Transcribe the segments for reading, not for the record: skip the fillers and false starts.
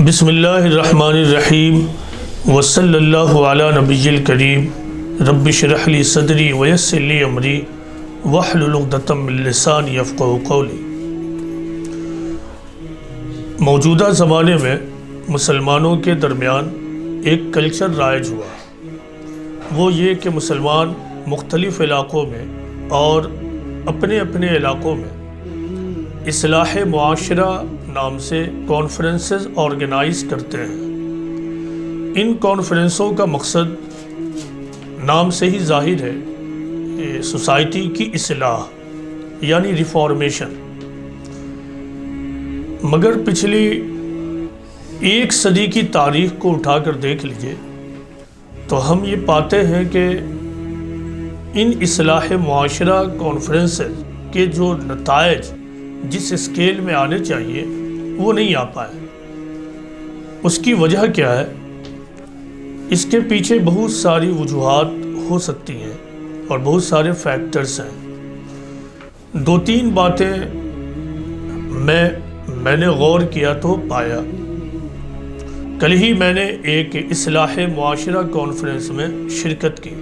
بسم اللہ الرحمن الرحیم وصلی اللہ علی نبی الکریم رب اشرح لی صدری ویسر لی امری واحلل عقدۃ من لسانی یفقہوا قولی۔ موجودہ زمانے میں مسلمانوں کے درمیان ایک کلچر رائج ہوا، وہ یہ کہ مسلمان مختلف علاقوں میں اور اپنے اپنے علاقوں میں اصلاح معاشرہ نام سے کانفرنسز آرگنائز کرتے ہیں۔ ان کانفرنسوں کا مقصد نام سے ہی ظاہر ہے، سوسائٹی کی اصلاح یعنی ریفارمیشن۔ مگر پچھلی ایک صدی کی تاریخ کو اٹھا کر دیکھ لیجئے تو ہم یہ پاتے ہیں کہ ان اصلاح معاشرہ کانفرنسز کے جو نتائج جس اسکیل میں آنے چاہیے وہ نہیں آ پائے۔ اس کی وجہ کیا ہے؟ اس کے پیچھے بہت ساری وجوہات ہو سکتی ہیں اور بہت سارے فیکٹرز ہیں۔ دو تین باتیں میں نے غور کیا تو پایا۔ کل ہی میں نے ایک اصلاح معاشرہ کانفرنس میں شرکت کی۔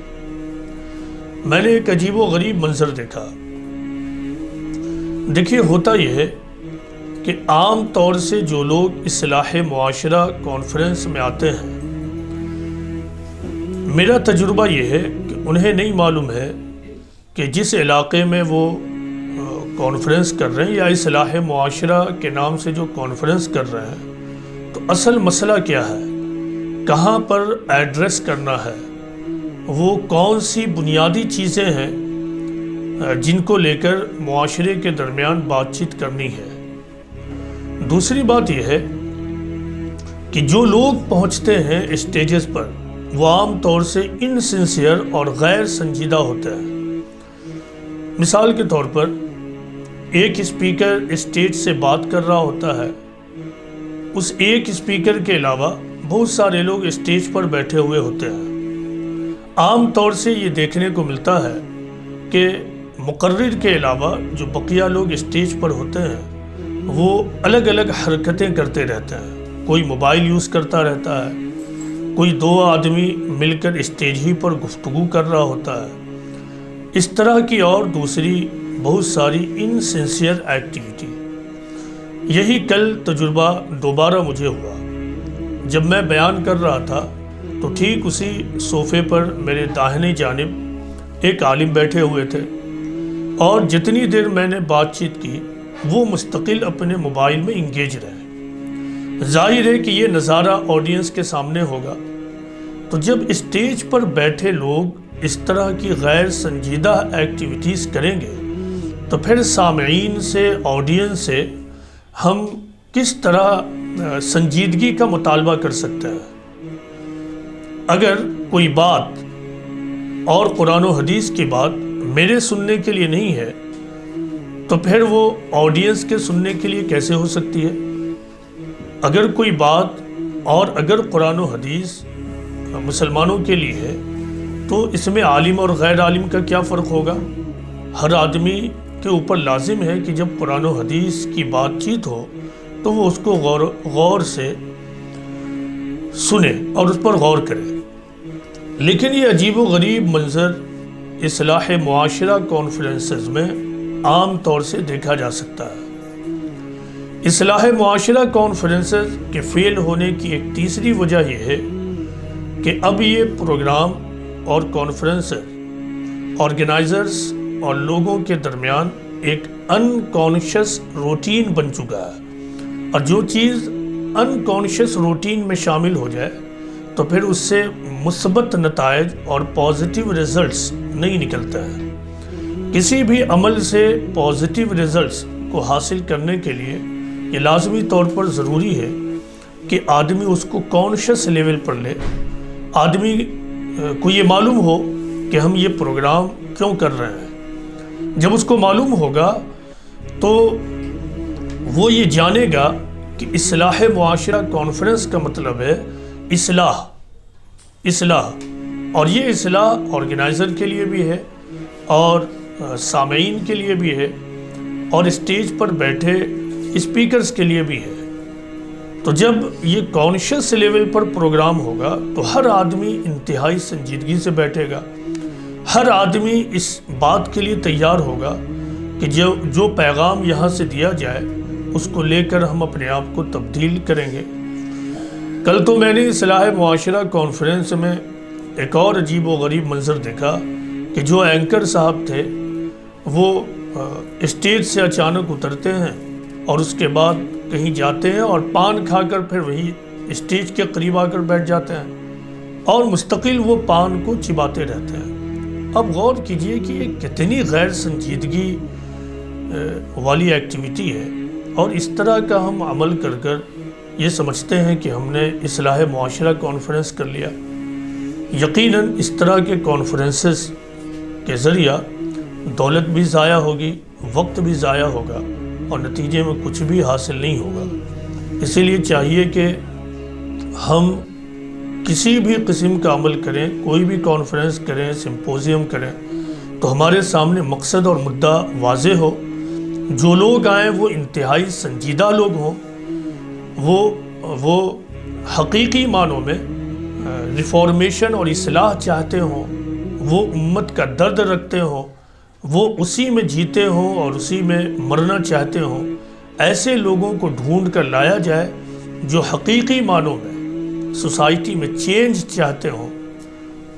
میں نے ایک عجیب و غریب منظر دیکھا۔ دیکھیے، ہوتا یہ ہے کہ عام طور سے جو لوگ اصلاح معاشرہ کانفرنس میں آتے ہیں، میرا تجربہ یہ ہے کہ انہیں نہیں معلوم ہے کہ جس علاقے میں وہ کانفرنس کر رہے ہیں یا اصلاح معاشرہ کے نام سے جو کانفرنس کر رہے ہیں، تو اصل مسئلہ کیا ہے، کہاں پر ایڈریس کرنا ہے، وہ کون سی بنیادی چیزیں ہیں جن کو لے کر معاشرے کے درمیان بات چیت کرنی ہے۔ دوسری بات یہ ہے کہ جو لوگ پہنچتے ہیں اسٹیجز پر وہ عام طور سے انسنسیئر اور غیر سنجیدہ ہوتے ہیں۔ مثال کے طور پر ایک اسپیکر اسٹیج سے بات کر رہا ہوتا ہے، اس ایک اسپیکر کے علاوہ بہت سارے لوگ اسٹیج پر بیٹھے ہوئے ہوتے ہیں۔ عام طور سے یہ دیکھنے کو ملتا ہے کہ مقرر کے علاوہ جو بقیہ لوگ اسٹیج پر ہوتے ہیں وہ الگ الگ حرکتیں کرتے رہتے ہیں۔ کوئی موبائل یوز کرتا رہتا ہے، کوئی دو آدمی مل کر اسٹیج ہی پر گفتگو کر رہا ہوتا ہے، اس طرح کی اور دوسری بہت ساری انسنسیئر ایکٹیویٹی۔ یہی کل تجربہ دوبارہ مجھے ہوا۔ جب میں بیان کر رہا تھا تو ٹھیک اسی صوفے پر میرے داہنی جانب ایک عالم بیٹھے ہوئے تھے، اور جتنی دیر میں نے بات چیت کی وہ مستقل اپنے موبائل میں انگیج رہے۔ ظاہر ہے کہ یہ نظارہ آڈینس کے سامنے ہوگا، تو جب اسٹیج پر بیٹھے لوگ اس طرح کی غیر سنجیدہ ایکٹیویٹیز کریں گے تو پھر سامعین سے، آڈینس سے ہم کس طرح سنجیدگی کا مطالبہ کر سکتے ہیں؟ اگر کوئی بات اور قرآن و حدیث کی بات میرے سننے کے لیے نہیں ہے تو پھر وہ آڈینس کے سننے کے لیے کیسے ہو سکتی ہے؟ اگر کوئی بات اور اگر قرآن و حدیث مسلمانوں کے لیے ہے تو اس میں عالم اور غیر عالم کا کیا فرق ہوگا؟ ہر آدمی کے اوپر لازم ہے کہ جب قرآن و حدیث کی بات چیت ہو تو وہ اس کو غور سے سنے اور اس پر غور کرے۔ لیکن یہ عجیب و غریب منظر اصلاح معاشرہ کانفرنسز میں عام طور سے دیکھا جا سکتا ہے۔ اصلاح معاشرہ کانفرنسز کے فیل ہونے کی ایک تیسری وجہ یہ ہے کہ اب یہ پروگرام اور کانفرنسز آرگنائزرز اور لوگوں کے درمیان ایک انکانشس روٹین بن چکا ہے، اور جو چیز انکانشس روٹین میں شامل ہو جائے تو پھر اس سے مثبت نتائج اور پازیٹیو ریزلٹس نہیں نکلتے ہیں۔ کسی بھی عمل سے پازیٹیو ریزلٹس کو حاصل کرنے کے لیے یہ لازمی طور پر ضروری ہے کہ آدمی اس کو کانشس لیول پر لے، آدمی کو یہ معلوم ہو کہ ہم یہ پروگرام کیوں کر رہے ہیں۔ جب اس کو معلوم ہوگا تو وہ یہ جانے گا کہ اصلاح معاشرہ کانفرنس کا مطلب ہے اصلاح، اور یہ اصلاح آرگنائزر کے لیے بھی ہے اور سامعین کے لیے بھی ہے اور اسٹیج پر بیٹھے اسپیکرز کے لیے بھی ہے۔ تو جب یہ کانشیس لیول پر پروگرام ہوگا تو ہر آدمی انتہائی سنجیدگی سے بیٹھے گا، ہر آدمی اس بات کے لیے تیار ہوگا کہ جو پیغام یہاں سے دیا جائے اس کو لے کر ہم اپنے آپ کو تبدیل کریں گے۔ کل تو میں نے اصلاح معاشرہ کانفرنس میں ایک اور عجیب و غریب منظر دیکھا کہ جو اینکر صاحب تھے وہ اسٹیج سے اچانک اترتے ہیں اور اس کے بعد کہیں جاتے ہیں اور پان کھا کر پھر وہی اسٹیج کے قریب آ کر بیٹھ جاتے ہیں اور مستقل وہ پان کو چباتے رہتے ہیں۔ اب غور کیجئے کہ یہ کتنی غیر سنجیدگی والی ایکٹیویٹی ہے، اور اس طرح کا ہم عمل کر کر یہ سمجھتے ہیں کہ ہم نے اصلاح معاشرہ کانفرنس کر لیا۔ یقیناً اس طرح کے کانفرنسز کے ذریعہ دولت بھی ضائع ہوگی، وقت بھی ضائع ہوگا اور نتیجے میں کچھ بھی حاصل نہیں ہوگا۔ اسی لیے چاہیے کہ ہم کسی بھی قسم کا عمل کریں، کوئی بھی کانفرنس کریں، سمپوزیم کریں، تو ہمارے سامنے مقصد اور مدعا واضح ہو، جو لوگ آئیں وہ انتہائی سنجیدہ لوگ ہوں، وہ حقیقی معنوں میں ریفارمیشن اور اصلاح چاہتے ہوں، وہ امت کا درد رکھتے ہوں، وہ اسی میں جیتے ہوں اور اسی میں مرنا چاہتے ہوں۔ ایسے لوگوں کو ڈھونڈ کر لایا جائے جو حقیقی معنوں میں سوسائٹی میں چینج چاہتے ہوں،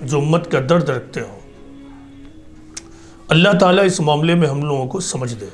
جو امت کا درد رکھتے ہوں۔ اللہ تعالیٰ اس معاملے میں ہم لوگوں کو سمجھ دے۔